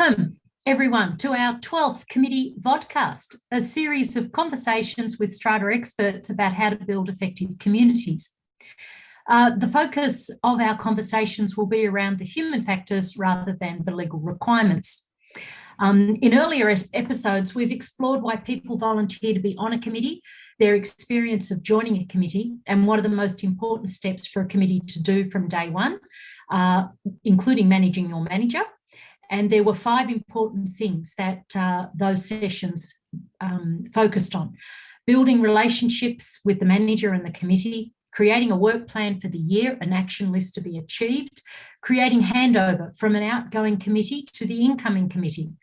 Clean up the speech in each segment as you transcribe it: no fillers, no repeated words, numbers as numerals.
Welcome, everyone, to our 12th committee vodcast, a series of conversations with strata experts about how to build effective communities. The focus of our conversations will be around the human factors rather than the legal requirements. In earlier episodes, we've explored why people volunteer to be on a committee, their experience of joining a committee, and what are the most important steps for a committee to do from day one, including managing your manager. And there were 5 important things that those sessions focused on: building relationships with the manager and the committee, creating a work plan for the year, an action list to be achieved, creating handover from an outgoing committee to the incoming committee,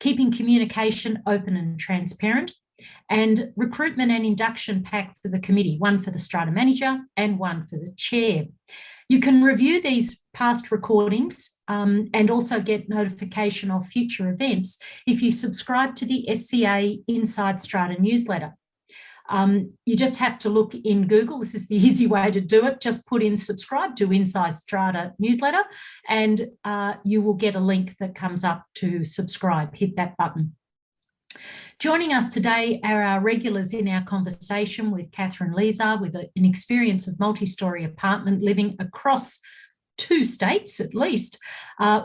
keeping communication open and transparent, and recruitment and induction pack for the committee, one for the strata manager and one for the chair. You can review these past recordings and also get notification of future events if you subscribe to the SCA Inside Strata newsletter. You just have to look in Google. This is the easy way to do it. Just put in subscribe to Inside Strata newsletter and you will get a link that comes up to subscribe. Hit that button. Joining us today are our regulars in our conversation with Catherine Lezar, with an experience of multi-storey apartment living across 2 states at least,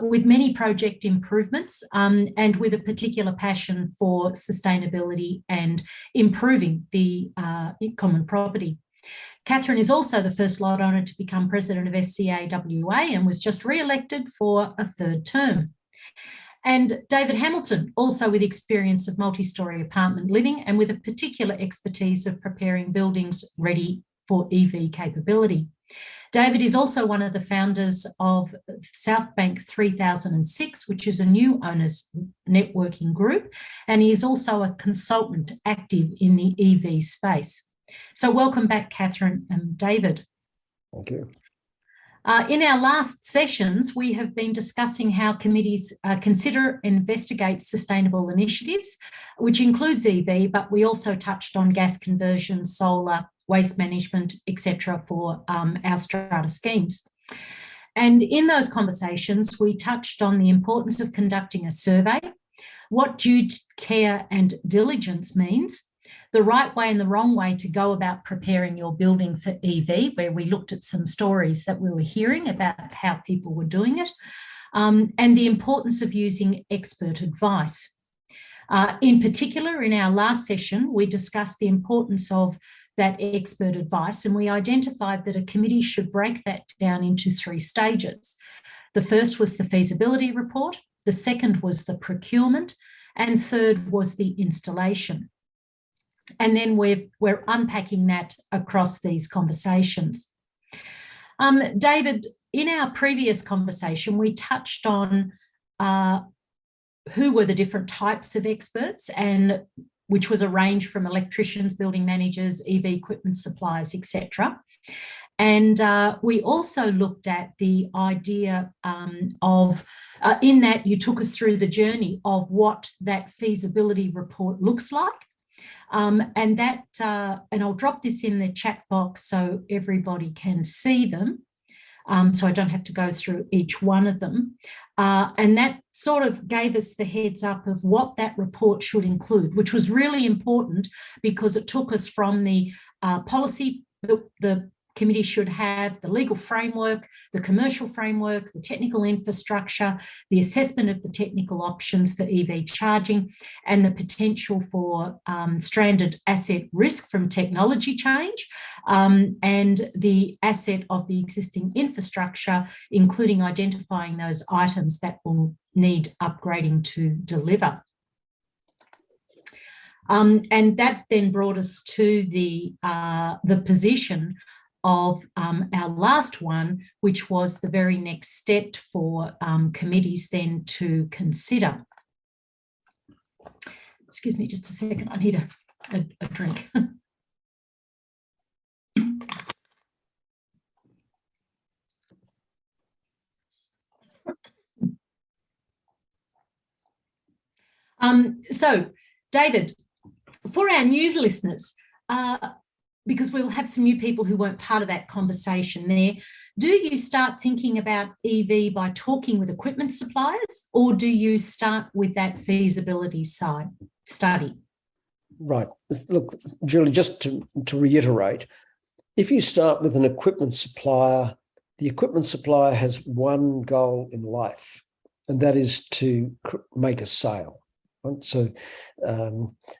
with many project improvements and with a particular passion for sustainability and improving the common property. Catherine is also the first lot owner to become president of SCA WA and was just re-elected for a 3rd term. And David Hamilton, also with experience of multi-storey apartment living and with a particular expertise of preparing buildings ready for EV capability. David is also one of the founders of South Bank 3006, which is a new owners networking group, and he is also a consultant active in the EV space. So welcome back, Catherine and David. Thank you. In our last sessions, we have been discussing how committees consider and investigate sustainable initiatives, which includes EV, but we also touched on gas conversion, solar, waste management, etc. for our strata schemes. And in those conversations, we touched on the importance of conducting a survey, what due care and diligence means, the right way and the wrong way to go about preparing your building for EV, where we looked at some stories that we were hearing about how people were doing it, and the importance of using expert advice. In particular, in our last session, we discussed the importance of that expert advice, and we identified that a committee should break that down into 3 stages. The first was the feasibility report, the second was the procurement, and third was the installation. And then we're unpacking that across these conversations. David, in our previous conversation, we touched on who were the different types of experts, and which was a range from electricians, building managers, EV equipment suppliers, etc. And we also looked at the idea of, in that you took us through the journey of what that feasibility report looks like. And I'll drop this in the chat box so everybody can see them, so I don't have to go through each one of them. And that sort of gave us the heads up of what that report should include, which was really important because it took us from the policy, the committee should have, the legal framework, the commercial framework, the technical infrastructure, the assessment of the technical options for EV charging, and the potential for stranded asset risk from technology change, and the asset of the existing infrastructure, including identifying those items that will need upgrading to deliver. And that then brought us to the position of our last one, which was the very next step for committees then to consider. Excuse me just a second, I need a drink. So, David, for our news listeners, because we'll have some new people who weren't part of that conversation there. Do you start thinking about EV by talking with equipment suppliers, or do you start with that feasibility side study? Right. Look, Julie, just to reiterate, if you start with an equipment supplier, the equipment supplier has one goal in life, and that is to make a sale. Right? So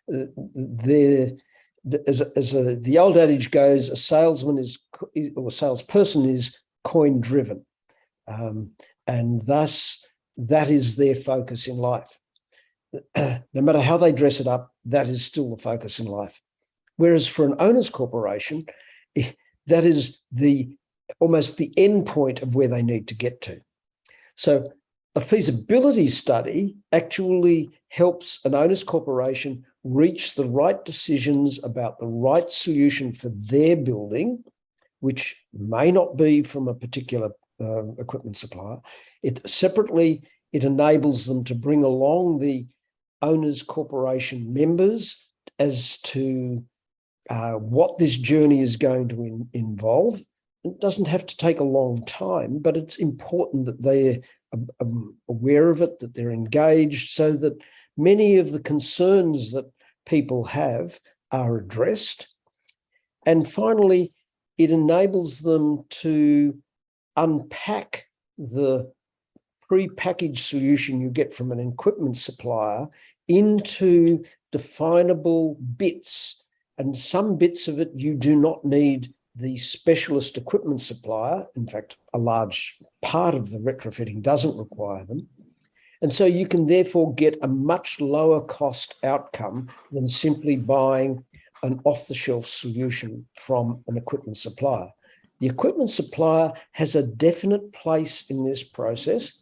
the old adage goes, a salesman or a salesperson is coin driven. And thus that is their focus in life. No matter how they dress it up, that is still the focus in life. Whereas for an owner's corporation, that is almost the end point of where they need to get to. So a feasibility study actually helps an owner's corporation reach the right decisions about the right solution for their building, which may not be from a particular equipment supplier. It enables them to bring along the owners corporation members as to what this journey is going to involve. It doesn't have to take a long time, but it's important that they're aware of it, that they're engaged, so that many of the concerns that people have are addressed. And finally, it enables them to unpack the pre-packaged solution you get from an equipment supplier into definable bits. And some bits of it you do not need the specialist equipment supplier. In fact, a large part of the retrofitting doesn't require them. And so you can therefore get a much lower cost outcome than simply buying an off-the-shelf solution from an equipment supplier. The equipment supplier has a definite place in this process,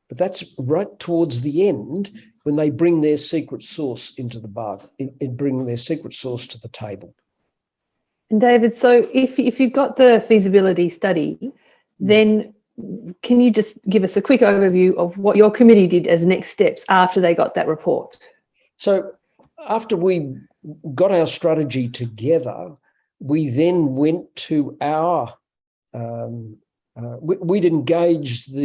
but that's right towards the end when they bring their secret sauce into the bargain, bring their secret sauce to the table. And David, so if you've got the feasibility study, then can you just give us a quick overview of what your committee did as next steps after they got that report? So after we got our strategy together, we then went to we'd engaged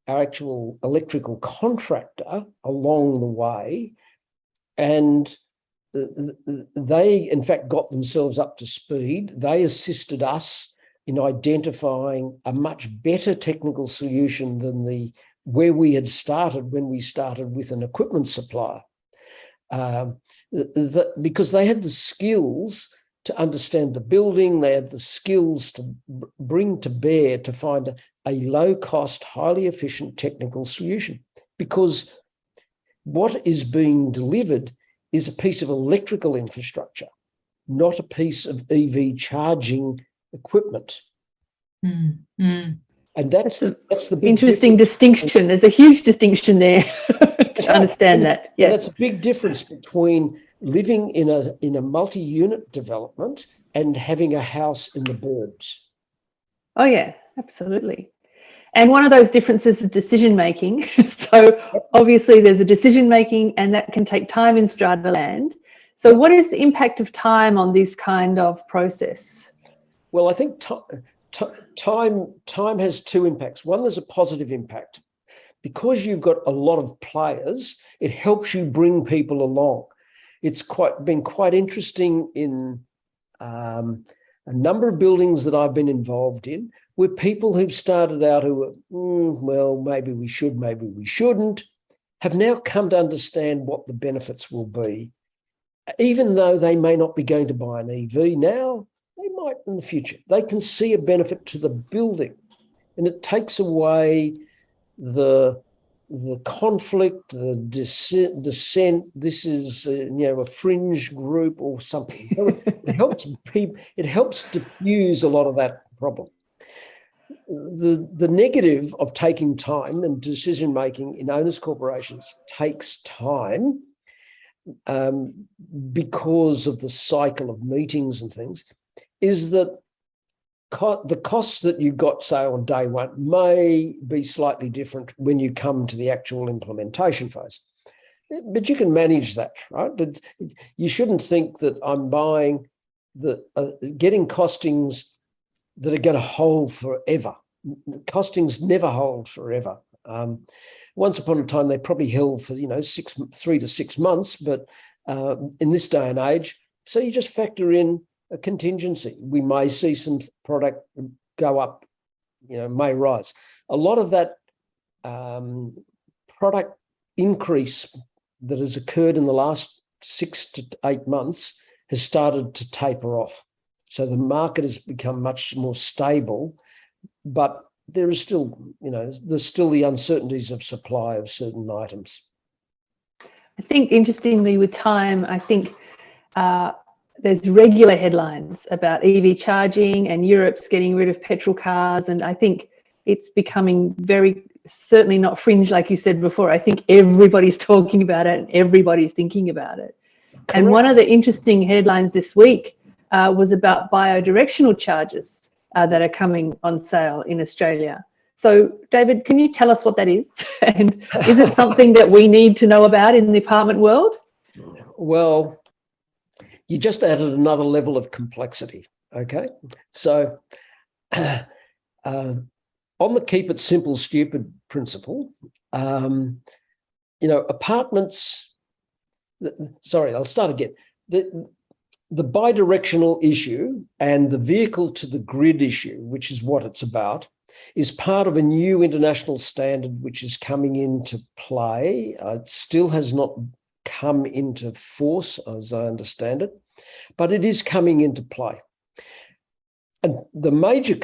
our actual electrical contractor along the way, and they, in fact, got themselves up to speed. They assisted us in identifying a much better technical solution than where we had started when we started with an equipment supplier, because they had the skills to understand the building, they had the skills to bring to bear to find a low-cost, highly efficient technical solution. Because what is being delivered is a piece of electrical infrastructure, not a piece of EV charging equipment. And that's the big interesting distinction. There's a huge distinction there to understand that. Yeah, that's a big difference between living in a multi-unit development and having a house in the burbs. Oh yeah, absolutely. And one of those differences is decision making. So obviously there's a decision making, and that can take time in strata land. So what is the impact of time on this kind of process? Well, I think time has two impacts. One, there's a positive impact. Because you've got a lot of players, it helps you bring people along. It's been quite interesting in a number of buildings that I've been involved in, where people who've started out who were, well, maybe we should, maybe we shouldn't, have now come to understand what the benefits will be. Even though they may not be going to buy an EV now, they might in the future. They can see a benefit to the building, and it takes away the conflict, the dissent. This is a fringe group or something. It helps people. It helps diffuse a lot of that problem. The negative of taking time, and decision making in owners corporations takes time because of the cycle of meetings and things, is that the costs that you got, say, on day one may be slightly different when you come to the actual implementation phase. But you can manage that, right? But you shouldn't think that I'm buying getting costings that are going to hold forever. Costings never hold forever. Once upon a time, they probably held for 3 to 6 months, but in this day and age, so you just factor in a contingency. We may see some product go up, may rise. A lot of that product increase that has occurred in the last 6 to 8 months has started to taper off. So the market has become much more stable, but there is still, there's still the uncertainties of supply of certain items. I think interestingly with time, I think there's regular headlines about EV charging and Europe's getting rid of petrol cars. And I think it's becoming certainly not fringe, like you said before. I think everybody's talking about it and everybody's thinking about it. Correct. And one of the interesting headlines this week was about biodirectional chargers that are coming on sale in Australia. So, David, can you tell us what that is? And is it something that we need to know about in the apartment world? Well, you just added another level of complexity, okay? So, on the keep it simple, stupid principle, apartments, sorry, I'll start again. The bidirectional issue and the vehicle to the grid issue, which is what it's about, is part of a new international standard which is coming into play. It still has not come into force, as I understand it, but it is coming into play. And the major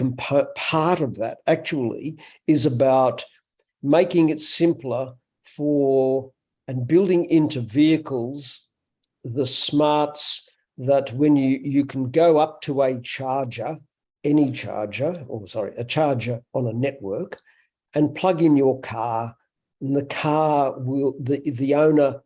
part of that actually is about making it simpler and building into vehicles the smarts that when you can go up to a charger, a charger on a network, and plug in your car, and the car will, the owner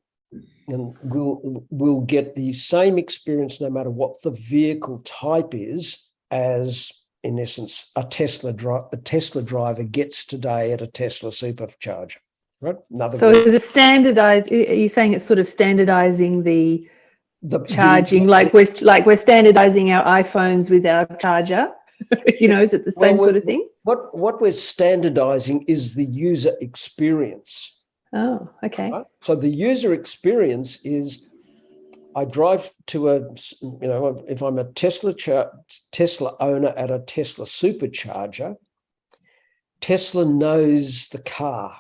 will get the same experience no matter what the vehicle type is, as in essence a Tesla driver gets today at a Tesla supercharger. Right? So is it standardized? Are you saying it's sort of standardizing the charging, like we're standardizing our iPhones with our charger? Is it the same sort of thing? What we're standardizing is the user experience. Oh, okay. Right? So the user experience is, I drive to if I'm a Tesla owner at a Tesla supercharger, Tesla knows the car,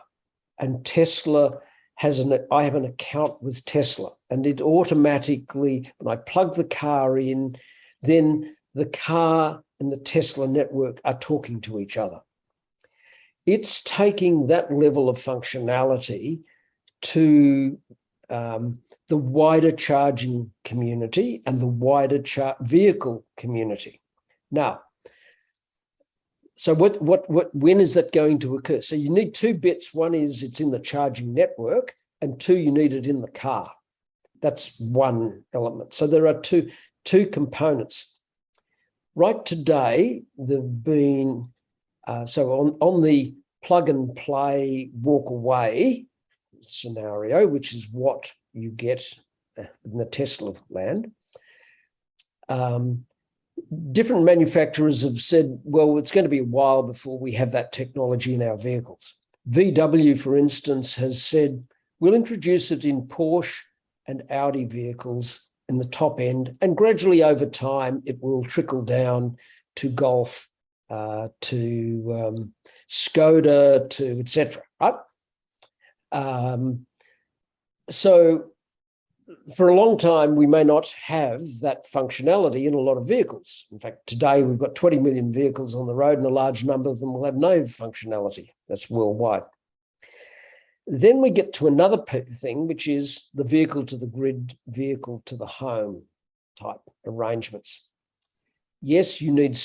and Tesla I have an account with Tesla, and it automatically, when I plug the car in, then the car and the Tesla network are talking to each other. It's taking that level of functionality to the wider charging community and the wider vehicle community. Now, so when is that going to occur? So you need 2 bits. One is it's in the charging network, and 2, you need it in the car. That's one element. So there are two components. Right today, there've been, so on the plug and play, walk away scenario, which is what you get in the Tesla land, different manufacturers have said, well, it's going to be a while before we have that technology in our vehicles. VW, for instance, has said, we'll introduce it in Porsche and Audi vehicles in the top end, and gradually over time, it will trickle down to Golf, to Skoda, to etc. Right? So for a long time, we may not have that functionality in a lot of vehicles. In fact, today we've got 20 million vehicles on the road, and a large number of them will have no functionality. That's worldwide. Then we get to another thing, which is the vehicle to the grid, vehicle to the home type arrangements. Yes, you need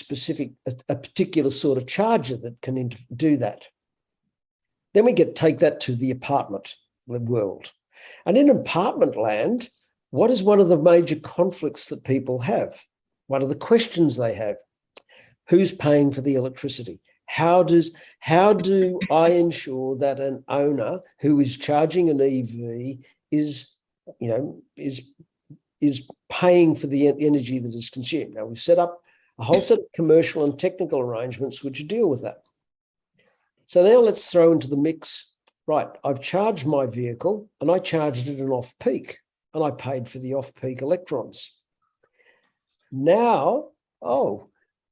a particular sort of charger that can do that. Then we take that to the apartment world. And in apartment land, what is one of the major conflicts that people have? One of the questions they have? Who's paying for the electricity? How do I ensure that an owner who is charging an EV is is paying for the energy that is consumed. Now, we've set up a whole set of commercial and technical arrangements which deal with that. So now let's throw into the mix, right, I've charged my vehicle and I charged it an off-peak and I paid for the off-peak electrons. Now, I'm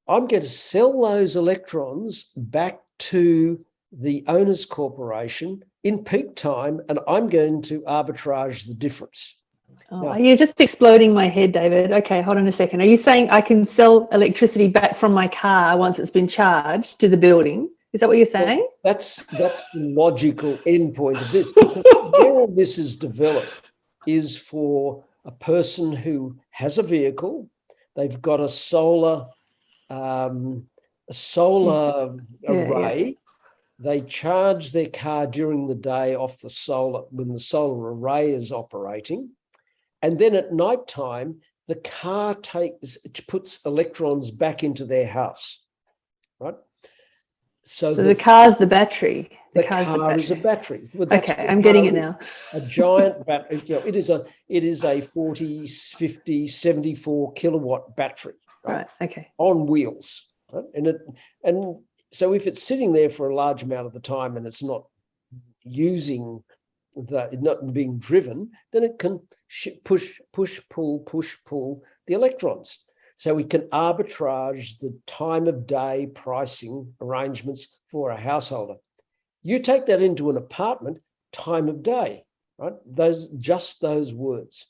going to sell those electrons back to the owner's corporation in peak time, and I'm going to arbitrage the difference. Now, you're just exploding my head, David. Okay, hold on a second. Are you saying I can sell electricity back from my car once it's been charged to the building? Is that what you're saying? Well, that's the logical endpoint of this. Because where all this is developed is for a person who has a vehicle, they've got a solar array. They charge their car during the day off the solar when the solar array is operating. And then at night time, the car puts electrons back into their house, right? So the car's the battery. The car is a battery. Well, okay, I'm getting it now. A giant battery. You know, it is a 40, 50, 74 kilowatt battery. Right. Okay. On wheels. Right? And so if it's sitting there for a large amount of the time and it's not not being driven, then it can push, pull the electrons. So we can arbitrage the time of day pricing arrangements for a householder. You take that into an apartment, time of day, right? Just those words.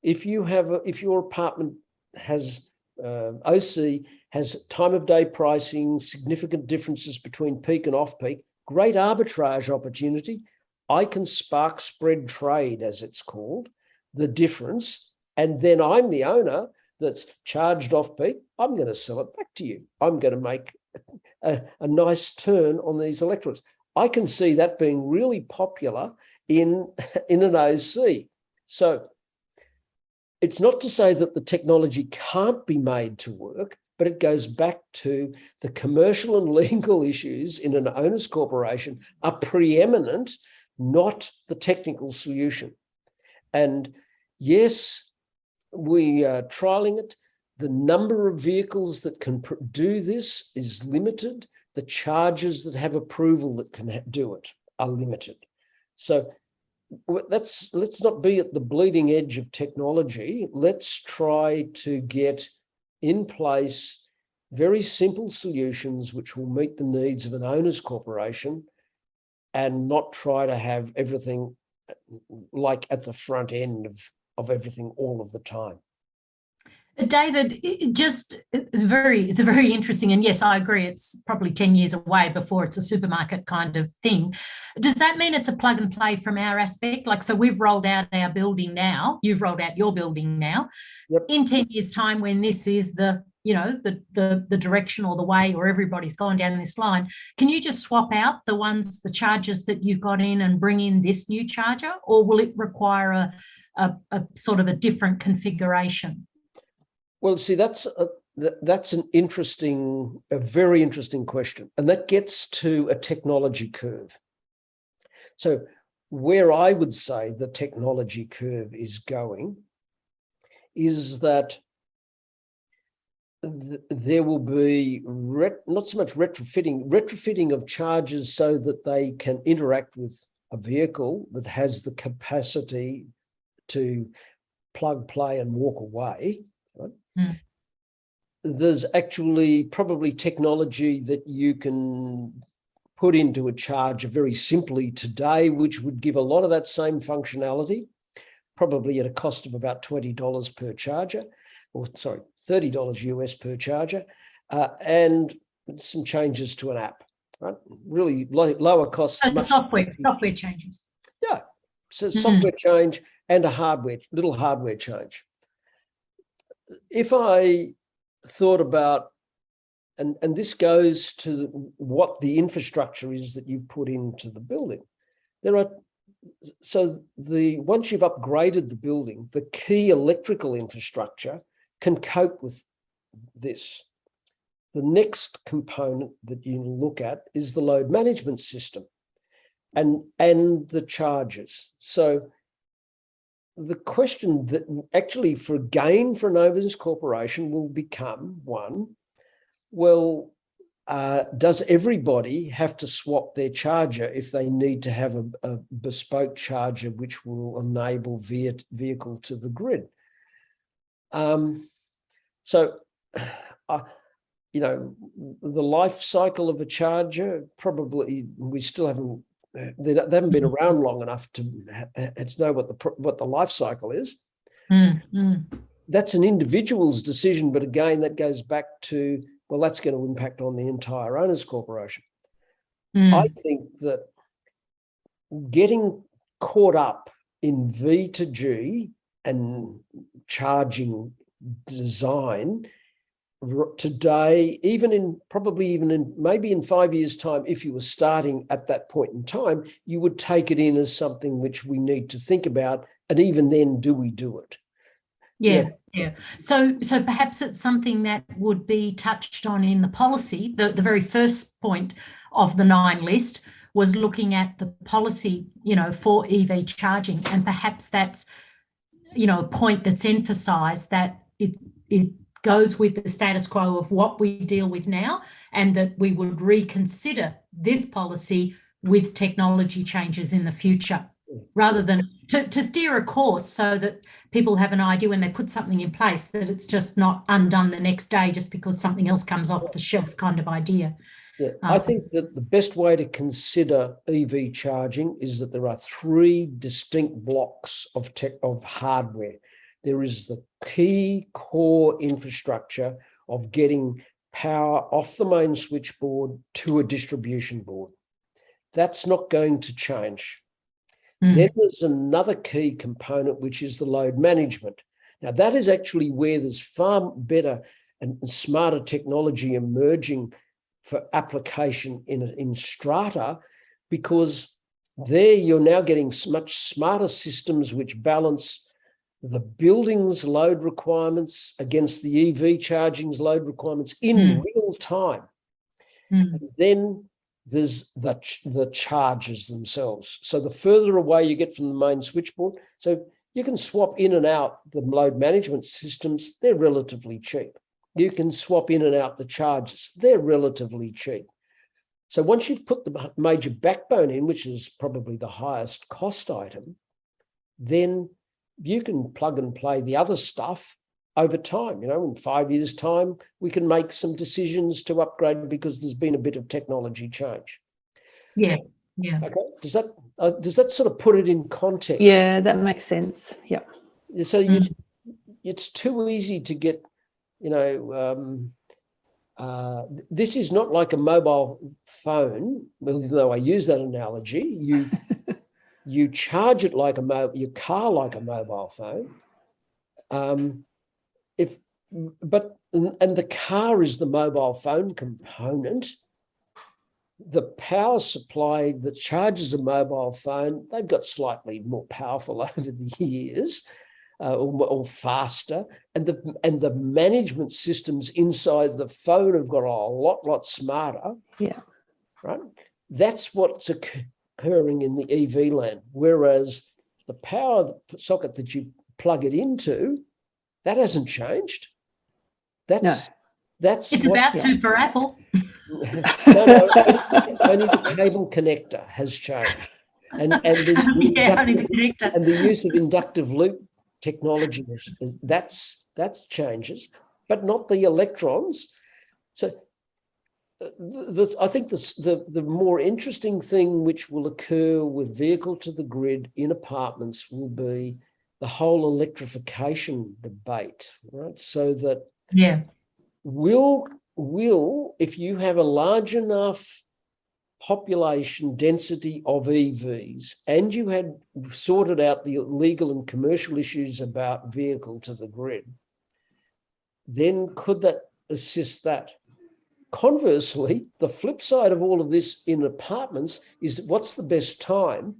If your apartment has OC has time of day pricing, significant differences between peak and off peak, great arbitrage opportunity. I can spark spread trade, as it's called, the difference, and then I'm the owner that's charged off peak. I'm going to sell it back to you. I'm going to make a nice turn on these electrons. I can see that being really popular in an OC. So it's not to say that the technology can't be made to work, but it goes back to the commercial and legal issues in an owner's corporation are preeminent, not the technical solution. And yes, we are trialing it. The number of vehicles that can do this is limited. The chargers that have approval that can do it are limited. So let's not be at the bleeding edge of technology. Let's try to get in place very simple solutions which will meet the needs of an owner's corporation and not try to have everything like at the front end of everything all of the time. David, it's a very interesting, and yes, I agree, it's probably 10 years away before it's a supermarket kind of thing. Does that mean it's a plug and play from our aspect? Like, so we've rolled out our building now, you've rolled out your building now. Yep. In 10 years' time, when this is the direction or the way, or everybody's gone down this line, can you just swap out the chargers that you've got in and bring in this new charger, or will it require a sort of a different configuration? Well, see, that's a very interesting question, and that gets to a technology curve. So where I would say the technology curve is going is that there will be not so much retrofitting of chargers so that they can interact with a vehicle that has the capacity to plug, play, and walk away. Right? Mm. There's actually probably technology that you can put into a charger very simply today, which would give a lot of that same functionality, probably at a cost of about $20 per charger, or sorry, $30 US per charger, and some changes to an app, right? Really lower cost. Software changes. Yeah, so software change and a little hardware change. If I thought about, and this goes to what the infrastructure is that you've put into the building, once you've upgraded the building, the key electrical infrastructure can cope with this. The next component that you look at is the load management system and the chargers. So the question that actually for gain for an overseas corporation will become one, well, does everybody have to swap their charger if they need to have a bespoke charger which will enable vehicle to the grid? So, you know, the life cycle of a charger, probably we still haven't, they haven't been around long enough to know what the life cycle is. That's an individual's decision, but again, that goes back to, well, that's going to impact on the entire owners corporation. I think that getting caught up in V to G and charging design today, maybe in 5 years' time, if you were starting at that point in time, you would take it in as something which we need to think about. And even then, do we do it? Yeah. So perhaps it's something that would be touched on in the policy. The very first point of the 9 list was looking at the policy, you know, for EV charging, and perhaps that's, you know, a point that's emphasised, that it goes with the status quo of what we deal with now, and that we would reconsider this policy with technology changes in the future, rather than to steer a course so that people have an idea when they put something in place that it's just not undone the next day just because something else comes off the shelf kind of idea. Yeah, I think that the best way to consider EV charging is that there are 3 distinct blocks of hardware. There is the key core infrastructure of getting power off the main switchboard to a distribution board. That's not going to change. Then there's another key component, which is the load management. Now, that is actually where there's far better and smarter technology emerging for application in strata, because there you're now getting much smarter systems which balance the building's load requirements against the EV charging's load requirements in real time. And then there's the chargers themselves. So the further away you get from the main switchboard, so you can swap in and out the load management systems, they're relatively cheap. You can swap in and out the chargers, they're relatively cheap. So once you've put the major backbone in, which is probably the highest cost item, then you can plug and play the other stuff over time. You know, in 5 years' time, we can make some decisions to upgrade because there's been a bit of technology change. Yeah. Okay. Does that sort of put it in context? Yeah, that makes sense. Yeah. So it's too easy to get, you know, this is not like a mobile phone, even though I use that analogy. You charge it like your car like a mobile phone. And the car is the mobile phone component. The power supply that charges a mobile phone, they've got slightly more powerful over the years, or faster, and the management systems inside the phone have got a lot smarter. Yeah, right. That's what's occurring in the EV land. Whereas the power socket that you plug it into, that hasn't changed. That's it's about to for Apple. No, only the cable connector has changed, and the use of inductive loop technology, that's changes, but not the electrons. So I think the more interesting thing which will occur with vehicle to the grid in apartments will be the whole electrification debate, right? So that will if you have a large enough population density of EVs and you had sorted out the legal and commercial issues about vehicle to the grid, then could that assist that? Conversely, the flip side of all of this in apartments is what's the best time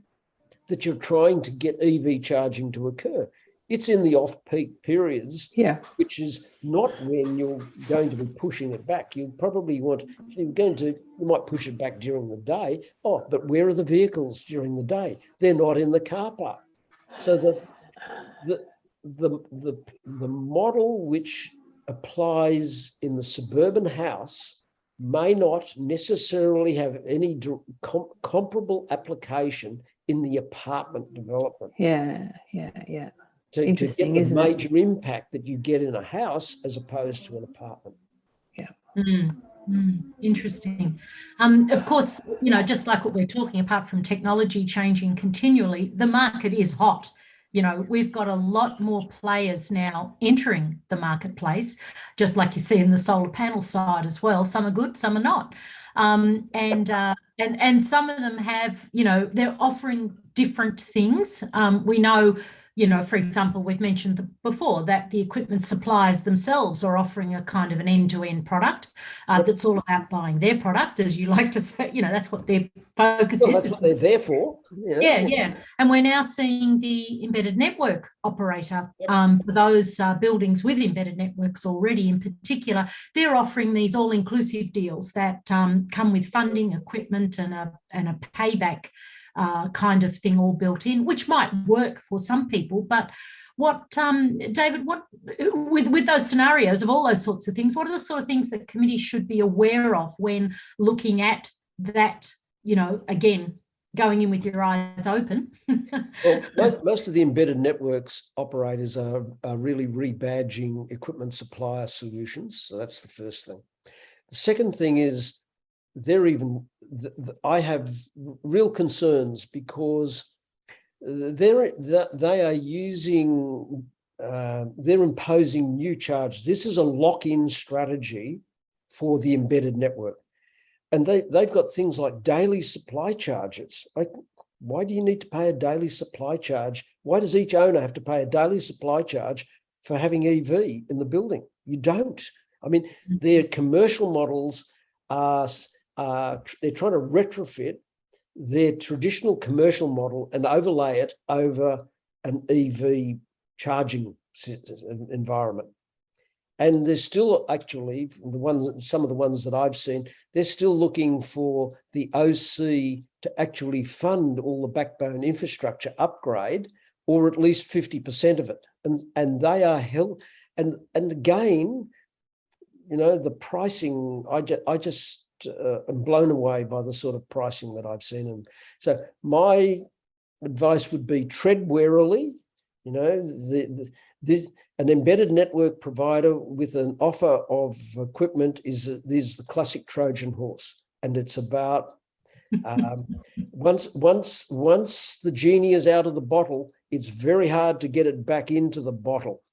that you're trying to get EV charging to occur? It's in the off-peak periods, which is not when you're going to be pushing it back. You probably want, if you're going to, you might push it back during the day. Oh, but where are the vehicles during the day? They're not in the car park. So the model which applies in the suburban house may not necessarily have any comparable application in the apartment development. Yeah. To get the major impact that you get in a house as opposed to an apartment. Yeah. Interesting. Of course, just like what we're talking, apart from technology changing continually, the market is hot. We've got a lot more players now entering the marketplace, just like you see in the solar panel side as well. Some are good, some are not. And some of them have, they're offering different things. We know, for example, we've mentioned before that the equipment suppliers themselves are offering a kind of an end-to-end product that's all about buying their product, as you like to say. That's what their focus is. That's what they're there for. Yeah. And we're now seeing the embedded network operator for those buildings with embedded networks already in particular. They're offering these all-inclusive deals that come with funding, equipment, and a payback kind of thing all built in, which might work for some people. But what, David, with those scenarios of all those sorts of things, what are the sort of things that committees should be aware of when looking at that, again, going in with your eyes open? Well, most of the embedded networks operators are really rebadging equipment supplier solutions. So that's the first thing. The second thing is I have real concerns because they're imposing new charges. This is a lock-in strategy for the embedded network. And they've got things like daily supply charges. Like, why do you need to pay a daily supply charge? Why does each owner have to pay a daily supply charge for having EV in the building? You don't. I mean, their commercial models they're trying to retrofit their traditional commercial model and overlay it over an EV charging environment. And there's still actually some of the ones that I've seen, they're still looking for the OC to actually fund all the backbone infrastructure upgrade, or at least 50% of it. And they are held. And again, the pricing, I just am blown away by the sort of pricing that I've seen. And so my advice would be tread warily. An embedded network provider with an offer of equipment is the classic Trojan horse, and it's about once the genie is out of the bottle, it's very hard to get it back into the bottle.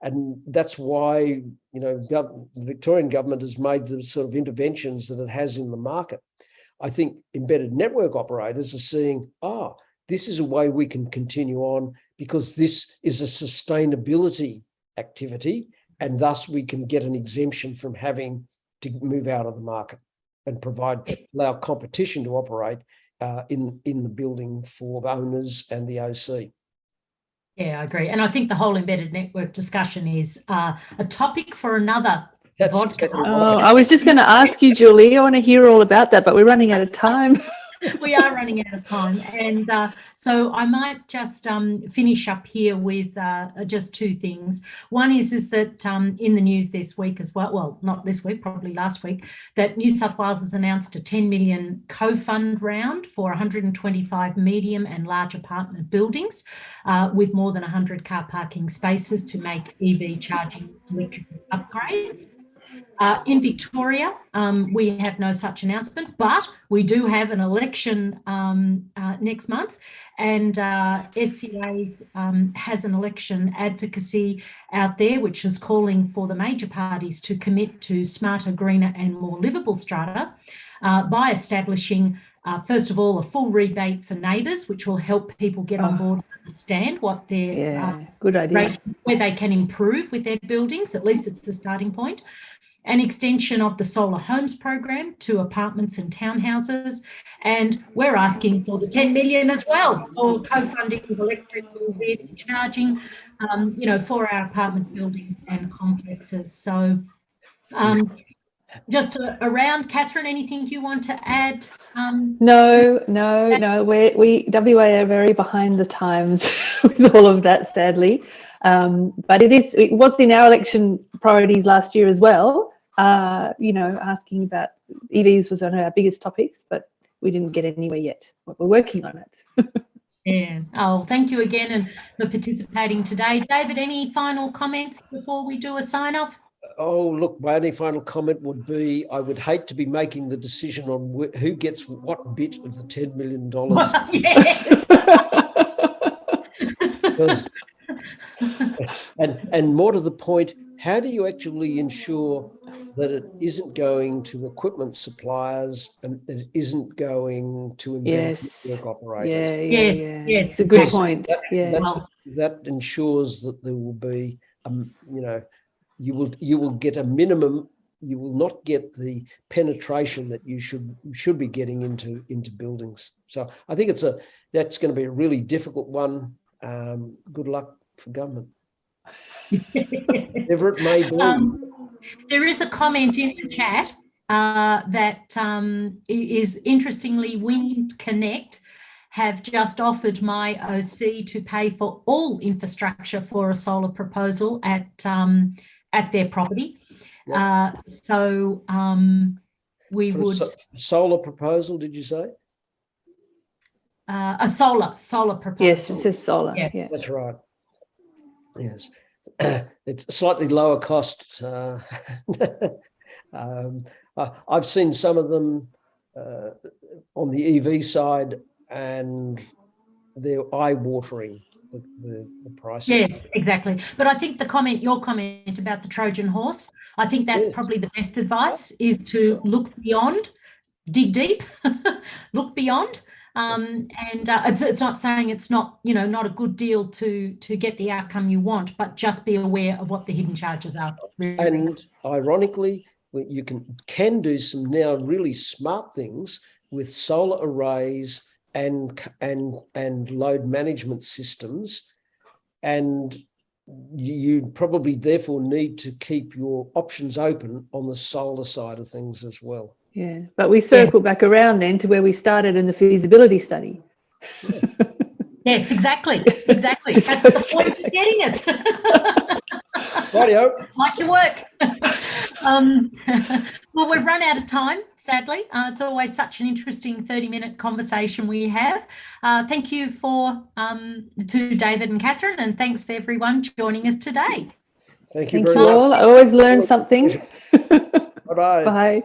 And that's why the Victorian government has made the sort of interventions that it has in the market. I think embedded network operators are seeing, this is a way we can continue on because this is a sustainability activity, and thus we can get an exemption from having to move out of the market and allow competition to operate in the building for the owners and the OC. Yeah, I agree. And I think the whole embedded network discussion is a topic for another podcast. Exactly right. I was just going to ask you, Julie, I want to hear all about that, but we're running out of time. We are running out of time. And so I might just finish up here with just two things. One is that in the news this week as well, not this week, probably last week, that New South Wales has announced a 10 million co-fund round for 125 medium and large apartment buildings with more than 100 car parking spaces to make EV charging electrical upgrades. In Victoria, we have no such announcement, but we do have an election next month, and SCA's has an election advocacy out there, which is calling for the major parties to commit to smarter, greener and more livable strata by establishing, first of all, a full rebate for neighbours, which will help people get on board and understand what their good idea, where they can improve with their buildings. At least it's the starting point. An extension of the solar homes program to apartments and townhouses. And we're asking for the 10 million as well for co-funding of electrical vehicle charging, for our apartment buildings and complexes. So, just around, Catherine, anything you want to add? No. We WA are very behind the times with all of that, sadly. But it was in our election priorities last year as well. Asking about EVs was one of our biggest topics, but we didn't get anywhere yet. But we're working on it. Yeah. Oh, thank you again and for participating today. David, any final comments before we do a sign off? Oh, look, my only final comment would be I would hate to be making the decision on who gets what bit of the $10 million. Yes. and more to the point, how do you actually ensure that it isn't going to equipment suppliers and that it isn't going to embedded network operators? Yes. It's a exactly. good point. That ensures that there will be, you will get a minimum. You will not get the penetration that you should be getting into buildings. So I think that's going to be a really difficult one. Good luck for government. Whatever it may be. There is a comment in the chat that is interestingly, Wind Connect have just offered my OC to pay for all infrastructure for a solar proposal at their property. Yep. So we for would solar proposal. Did you say a solar proposal? Yes, it says solar. Yeah. That's right. Yes. It's slightly lower cost. I've seen some of them on the EV side, and they're eye-watering, the price. Yes, exactly. But I think your comment about the Trojan horse, I think that's probably the best advice, is to look beyond, dig deep, look beyond. And it's not saying it's not, not a good deal to get the outcome you want, but just be aware of what the hidden charges are. Really. And ironically, you can do some now really smart things with solar arrays and load management systems, and you probably therefore need to keep your options open on the solar side of things as well. Yeah, but we circle back around then to where we started in the feasibility study. Yeah. Yes, exactly. That's the point of getting it. Rightio. Like your work. Well, we've run out of time, sadly. It's always such an interesting 30-minute conversation we have. Thank you to David and Catherine, and thanks for everyone joining us today. Thank you very much. All. I always learn something. Bye-bye. Bye.